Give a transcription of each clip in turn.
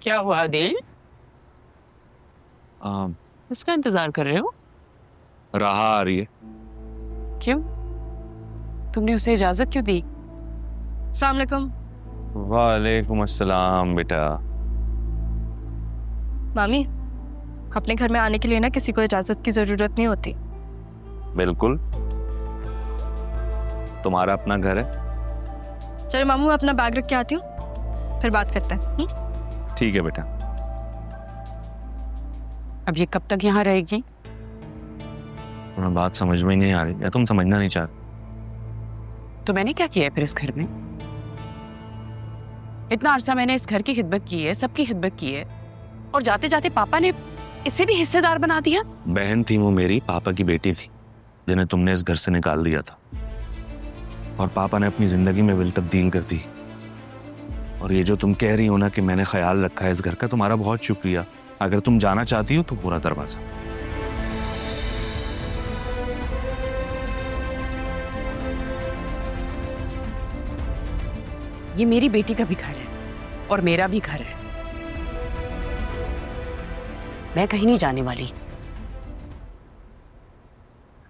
क्या हुआ दिल? आ, उसका इंतजार कर रहे हो? राह आ रही है। क्यों? तुमने उसे इजाजत क्यों दी? अस्सलाम वालेकुम। वालेकुम अस्सलाम बेटा। मामी, अपने घर में आने के लिए ना किसी को इजाजत की जरूरत नहीं होती। बिल्कुल, तुम्हारा अपना घर है। चलो मामू, मैं अपना बैग रख के आती हूँ, फिर बात करते हैं। ठीक है बेटा। अब ये कब तक यहाँ रहेगी? तुम्हें बात समझ में ही नहीं आ रही या तुम समझना नहीं चाहते? तो मैंने क्या किया है फिर इस घर में? इतना अरसा मैंने इस घर की खिदमत की है, सबकी खिदमत की है, और जाते जाते पापा ने इसे भी हिस्सेदार बना दिया। बहन थी वो, मेरी पापा की बेटी थी, जिन्हें तुमने इस घर से निकाल दिया था, और पापा ने अपनी जिंदगी में विल तब्दील कर दी। और ये जो तुम कह रही हो ना कि मैंने ख्याल रखा है इस घर का, तुम्हारा बहुत शुक्रिया। अगर तुम जाना चाहती हो तो पूरा दरवाजा। ये मेरी बेटी का भी घर है और मेरा भी घर है। मैं कहीं नहीं जाने वाली।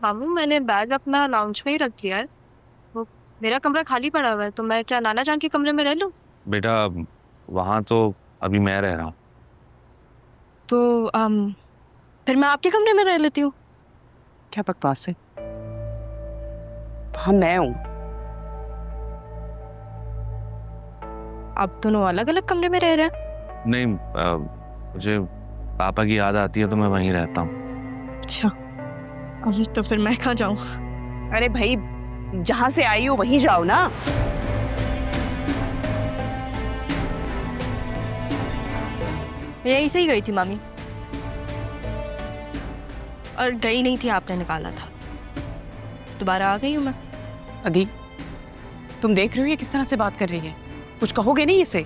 मामू, मैंने बैग अपना लाउंज में ही रख दिया है। वो मेरा कमरा खाली पड़ा हुआ है, तो मैं क्या नाना जान के कमरे में रह लूँ? बेटा वहां तो अभी मैं रह रहा हूँ। तो फिर मैं आपके कमरे में रह लेती हूँ। क्या बकवास है? हाँ, मैं हूं। आप दोनों अलग अलग कमरे में रह रहे हैं? नहीं, मुझे पापा की याद आती है तो मैं वहीं रहता हूँ। अच्छा, अब तो फिर मैं कहाँ जाऊँ? अरे भाई, जहां से आई हो वहीं जाओ ना। मैं यहीं से ही गई थी मामी, और गई नहीं थी, आपने निकाला था। दोबारा आ गई हूँ मैं। अदी, तुम देख रहे हो ये किस तरह से बात कर रही है? कुछ कहोगे नहीं इसे?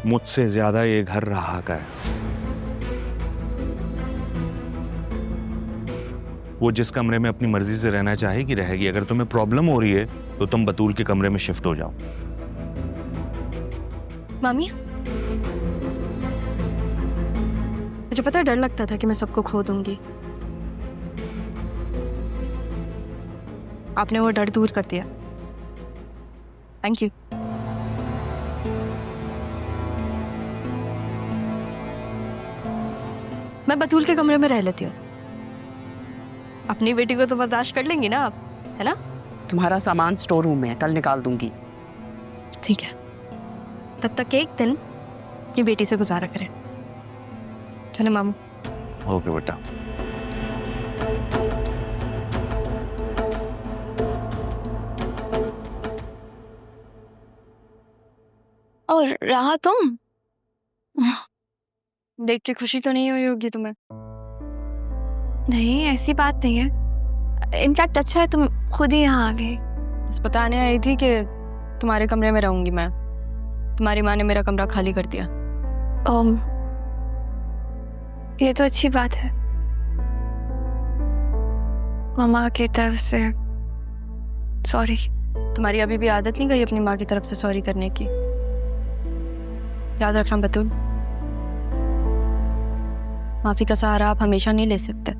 मुझसे ज्यादा ये घर राहा का है। वो जिस कमरे में अपनी मर्जी से रहना चाहेगी रहेगी। अगर तुम्हें प्रॉब्लम हो रही है तो तुम बतूल के कमरे में शिफ्ट हो जाओ। मामी, मुझे पता है, डर लगता था कि मैं सबको खो दूंगी। आपने वो डर दूर कर दिया। Thank you. मैं बतूल के कमरे में रह लेती हूँ। अपनी बेटी को तो बर्दाश्त कर लेंगी ना आप, है ना? तुम्हारा सामान स्टोर रूम में है, कल निकाल दूंगी। ठीक है, तब तक एक दिन अपनी बेटी से गुजारा करें। चले मामू। ओके बेटा। और रहा तुम, देख के खुशी तो नहीं हुई होगी तुम्हें? नहीं, ऐसी बात नहीं है। इनफैक्ट अच्छा है तुम खुद ही यहाँ आ गई। बस बताने आई थी कि तुम्हारे कमरे में रहूंगी मैं। तुम्हारी माँ ने मेरा कमरा खाली कर दिया। ये तो अच्छी बात है। मामा की तरफ से सॉरी। तुम्हारी अभी भी आदत नहीं गई अपनी माँ की तरफ से सॉरी करने की? याद रखना बतूल, माफी का सहारा आप हमेशा नहीं ले सकते।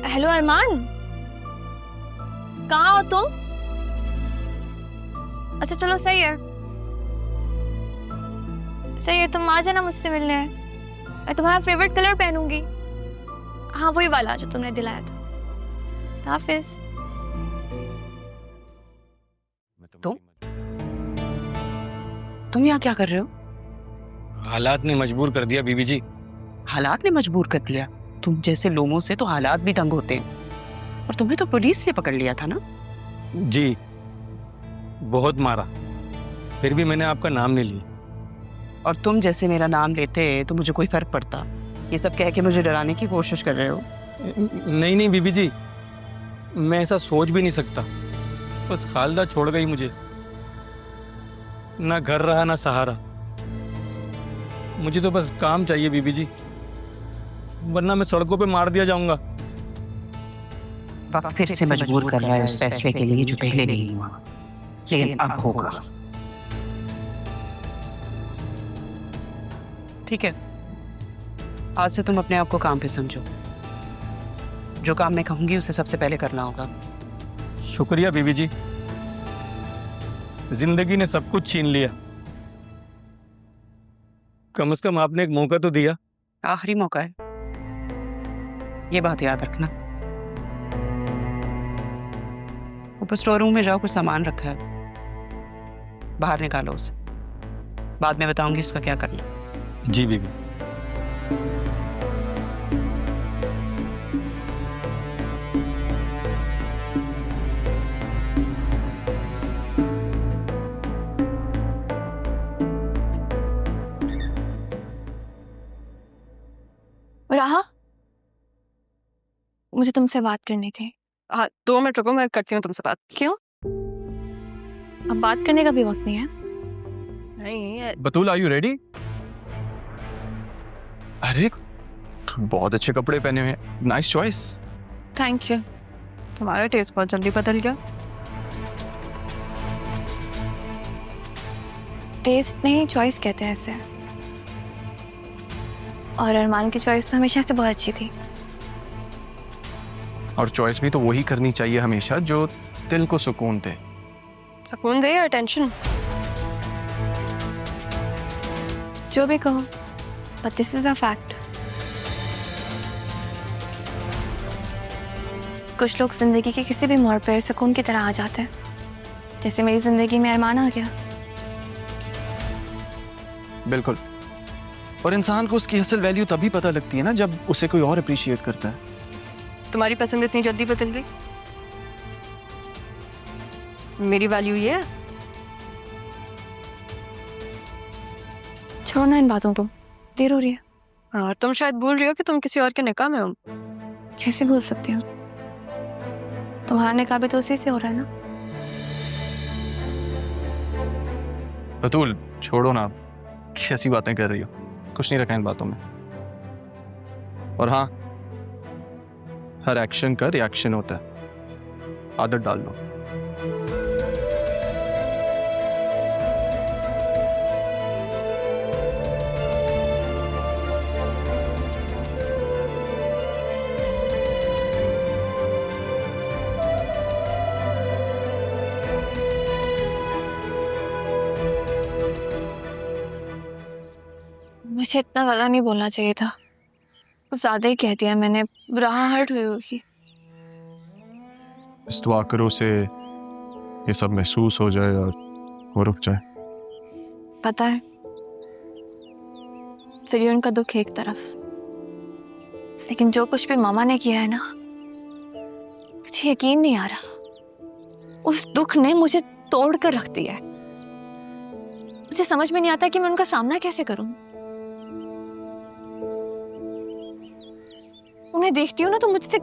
हेलो अरमान, कहाँ हो तुम? अच्छा चलो, सही है सही है, तुम आ जाना मुझसे मिलने। मैं तुम्हारा फेवरेट कलर पहनूंगी। हाँ, वही वाला जो तुमने दिलाया था। हाफिज। तुम यहाँ क्या कर रहे हो? हालात ने मजबूर कर दिया बीबी जी। हालात ने मजबूर कर दिया? तुम जैसे लोगों से तो हालात भी तंग होते हैं, और तुम्हें तो पुलिस ने पकड़ लिया था ना? जी, बहुत मारा, फिर भी मैंने आपका नाम नहीं लिया। और तुम जैसे मेरा नाम लेते तो मुझे कोई फर्क पड़ता? ये सब कह के मुझे डराने की कोशिश कर रहे हो। नहीं नहीं बीबी जी, मैं ऐसा सोच भी नहीं सकता। बस खालदा छोड़ गई मुझे, ना घर रहा ना सहारा। मुझे तो बस काम चाहिए बीबी जी, वरना मैं सड़कों पे मार दिया जाऊंगा। वक्त फिर से मजबूर कर रहा है उस फैसले के लिए जो पहले नहीं हुआ, लेकिन अब होगा। ठीक है, आज से तुम अपने आप को काम पे समझो। जो काम मैं कहूंगी उसे सबसे पहले करना होगा। शुक्रिया बीबी जी, जिंदगी ने सब कुछ छीन लिया, कम से कम आपने एक मौका तो दिया। आखिरी मौका है, ये बात याद रखना। ऊपर स्टोर रूम में जाओ, कुछ सामान रखा है, बाहर निकालो उसे। बाद में बताऊंगी उसका क्या करना। जी बीबी। राहा, मुझे तुमसे बात करनी थी। हाँ 2 मिनट रुको, मैं करती हूँ तुमसे बात। क्यों? अब बात करने का भी वक्त नहीं है। नहीं बतूल, आर यू रेडी? अरे बहुत अच्छे कपड़े पहने हुए हैं, नाइस चॉइस। थैंक यू, तुम्हारा टेस्ट बहुत जल्दी बदल गया। टेस्ट नहीं, चॉइस कहते हैं इसे। और अरमान की चॉइस तो हमेशा से बहुत अच्छी थी। और चॉइस भी तो वही करनी चाहिए हमेशा जो दिल को सुकून दे। सुकून दे या टेंशन? जो भी कहो, but this is a fact। कुछ लोग जिंदगी के किसी भी मोड़ पर सुकून की तरह आ जाते हैं, जैसे मेरी जिंदगी में अरमान आ गया। बिल्कुल, और इंसान को उसकी असल वैल्यू तभी पता लगती है ना जब उसे कोई और अप्रिशिएट करता है। तुम्हारी पसंद इतनी जल्दी बदल गई? मेरी वैल्यू ये है? छोड़ो ना इन बातों को, देर हो रही है। हाँ, और तुम शायद भूल रही हो कि तुम किसी और के निकाह में हो। कैसे भूल सकती हूँ? तुम्हारा निकाह भी तो उसी से हो रहा है ना। बतूल छोड़ो ना, कैसी बातें कर रही हो, कुछ नहीं रखा इन बातों में। और हाँ, हर एक्शन का रिएक्शन होता है, आदत डाल लो। मुझे इतना गला नहीं बोलना चाहिए था, कुछ ज्यादा ही कह दिया मैंने। राह हर्ट हुई होगी। इस दुआ करो से ये सब महसूस हो जाए और वो रुक जाए। पता है, चलिए उनका दुख एक तरफ, लेकिन जो कुछ भी मामा ने किया है ना, मुझे यकीन नहीं आ रहा। उस दुख ने मुझे तोड़ कर रख दिया है। मुझे समझ में नहीं आता कि मैं उनका सामना कैसे करूं। उन्हें देखती हूँ ना तो मुझसे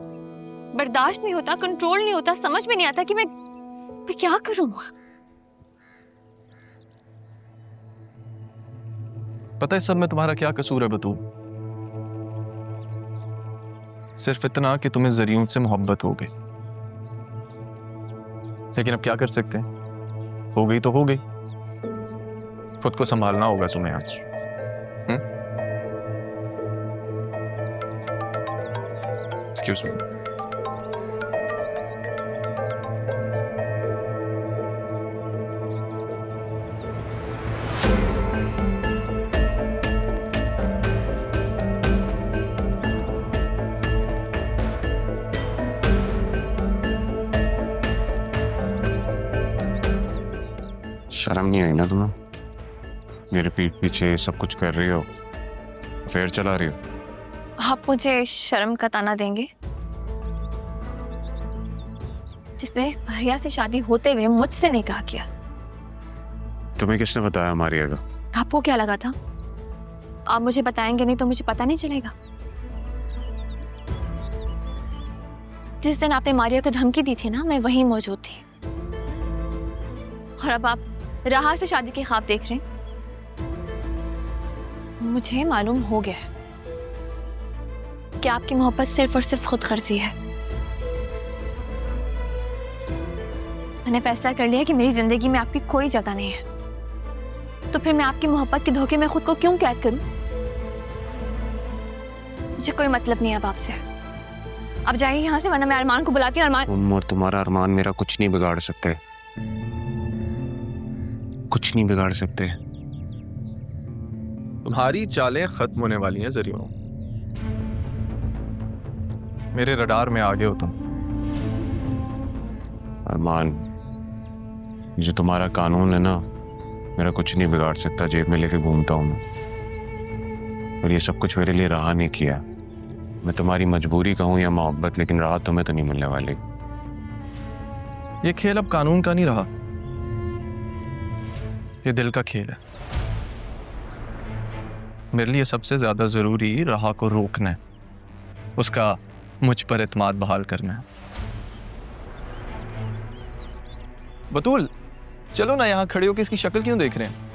बर्दाश्त नहीं होता, कंट्रोल नहीं होता, समझ में नहीं आता कि मैं क्या करूं। पता है सब में तुम्हारा क्या कसूर है बतूल? सिर्फ इतना कि तुम्हें जरियून से मोहब्बत हो गई, लेकिन अब क्या कर सकते हैं, हो गई तो हो गई। खुद को संभालना होगा तुम्हें आज। Excuse me. शर्म नहीं आई ना तुम्हें? मेरे पीठ पीछे सब कुछ कर रही हो, अफेयर चला रही हो। आप मुझे शर्म का ताना देंगे? जिसने इस भैया से शादी होते हुए मुझसे निकाह किया। तुम्हें किसने बताया मारिया का? आपको क्या लगा था? आप मुझे बताएंगे नहीं तो मुझे पता नहीं चलेगा। जिस दिन आपने मारिया को धमकी दी थी ना, मैं वहीं मौजूद थी। और अब आप राहा से शादी के ख्वाब देख रहे हैं। मुझे मालूम हो गया है कि आपकी मोहब्बत सिर्फ और सिर्फ खुद गर्जी है। मैंने फैसला कर लिया कि मेरी जिंदगी में आपकी कोई जगह नहीं है। तो फिर मैं आपकी मोहब्बत के धोखे में खुद को क्यों कैद करूं? मुझे कोई मतलब नहीं है अब आपसे। अब जाइए यहाँ से, वरना मैं अरमान को बुलाती हूँ। अरमान, तुम और तुम्हारा अरमान मेरा कुछ नहीं बिगाड़ सकते, कुछ नहीं बिगाड़ सकते। तुम्हारी चालें खत्म होने वाली हैं जरियों। मेरे रडार में आ गए हो तुम। अरमान, जो तुम्हारा कानून है ना, मेरा कुछ नहीं बिगाड़ सकता। जेब में लेके घूमता हूँ मैं, और ये सब कुछ मेरे लिए रहा नहीं किया। मैं तुम्हारी मजबूरी कहूँ या मोहब्बत, लेकिन राहत तुम्हें तो नहीं मिलने वाली। ये खेल अब कानून का नहीं रहा, ये दिल का खेल है। मेरे लिए सबसे ज्यादा जरूरी राह को रोकना है, उसका मुझ पर एतमाद बहाल करना है। बतूल, चलो ना, यहाँ खड़े होकर इसकी शक्ल क्यों देख रहे हैं?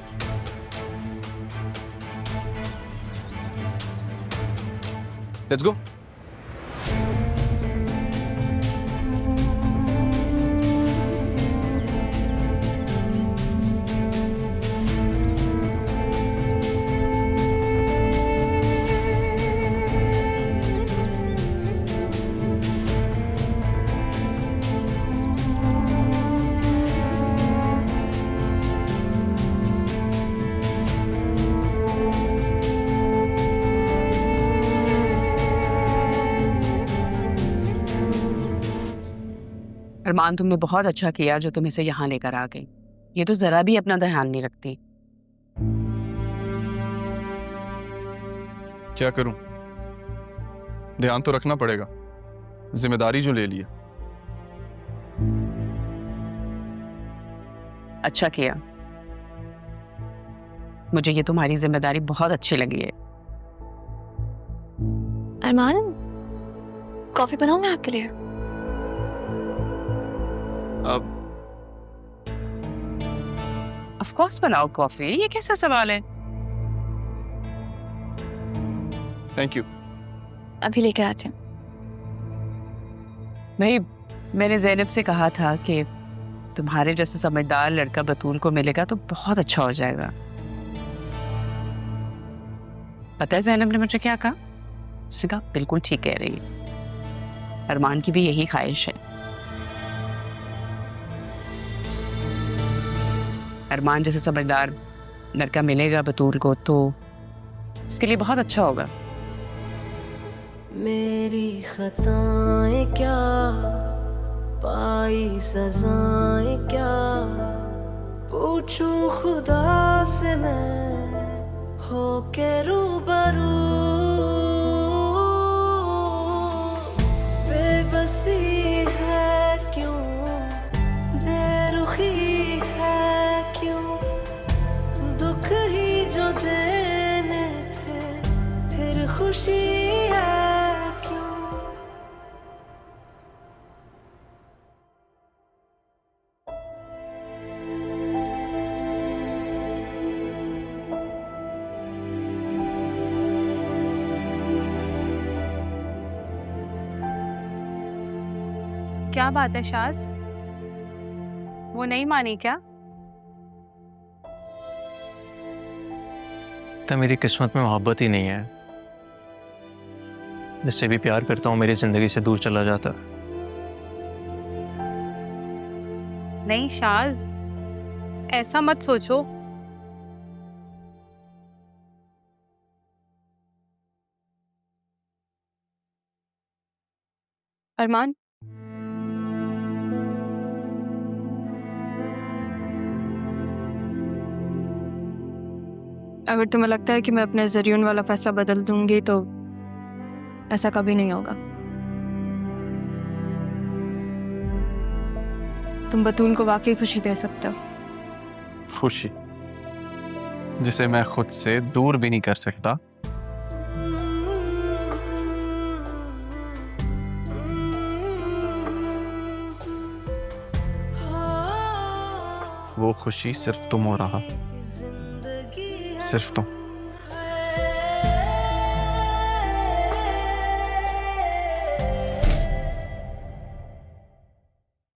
Let's go. अरमान, तुमने बहुत अच्छा किया जो तुम इसे यहाँ लेकर आ गई। ये तो जरा भी अपना ध्यान नहीं रखती। क्या करूं? ध्यान तो रखना पड़ेगा, जिम्मेदारी जो ले लिया। अच्छा किया, मुझे ये तुम्हारी जिम्मेदारी बहुत अच्छी लगी है। अरमान, कॉफी बनाऊं मैं आपके लिए? अब ऑफ कोर्स बनाओ कॉफी, ये कैसा सवाल है? Thank you. अभी लेकर आते हैं। भाई, मैंने ज़ैनब से कहा था कि तुम्हारे जैसे समझदार लड़का बतूल को मिलेगा तो बहुत अच्छा हो जाएगा। पता है ज़ैनब ने मुझे क्या कहा? उसने कहा बिल्कुल ठीक कह रही है, अरमान की भी यही ख्वाहिश है। अरमान जैसे समझदार लड़का मिलेगा बतूल को तो उसके लिए बहुत अच्छा होगा। मेरी खताएं क्या, पाई सजाएं क्या, पूछूं खुदा से मैं हो के रूबरू। बेबसी है क्यों, बेरुखी है क्यों, दुख ही जो देने थे फिर खुशी है क्यों। क्या बात है शाज, वो नहीं मानी क्या? तो मेरी किस्मत में मोहब्बत ही नहीं है। जिससे भी प्यार करता हूँ मेरी जिंदगी से दूर चला जाता। नहीं शाज, ऐसा मत सोचो। अरमान, अगर तुम्हें लगता है कि मैं अपने जरियून वाला फैसला बदल दूंगी तो ऐसा कभी नहीं होगा। तुम बतूल को वाकई खुशी दे सकते हो। खुशी जिसे मैं खुद से दूर भी नहीं कर सकता। वो खुशी सिर्फ तुम हो रहा, सिर्फ तुम।